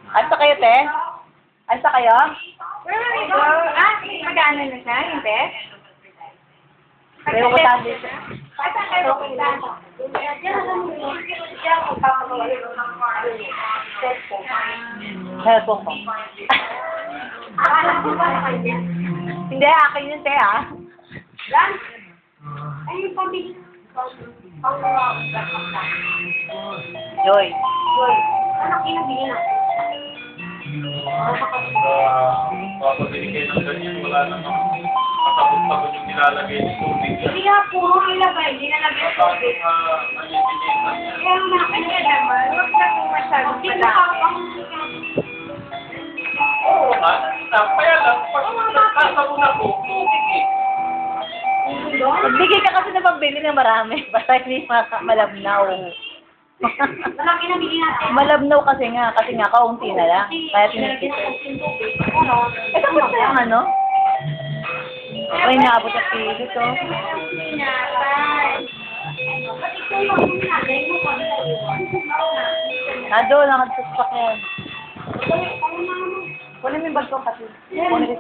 Asa kayo, te? Asa kayo? Where will we go? Mag-ano na siya, hindi? Pero ko tabi siya. Asa kayo punta? Cellphone ko. Hindi, akin yun, te, ah. Lan? Ay, yung pamilya. Joy. Ano kinabili na? Papabili kayo ng ganyan, wala namang kasabot-sabot yung nilalagay ng tubig. Hindi nga po, ilagay. Hindi nalagay sa tubig. Maliliit na yan. Kaya nga, ano yan naman? Huwag na po masyadong madami. Oo, kaya lang, pag kasabot na po, tubig eh. Magbigay ka kasi na pagbili ng marami. Basta hindi malabnaw. Malaki na bili natin. Malabnaw kasi nga kaunti na lang. Kaya tinipid. Eh, tapos na yung ano? Okay, naabot ang pili to. Nado, nakagsusakyan. Kunin mo yung bag ko kasi. Kunin mo yung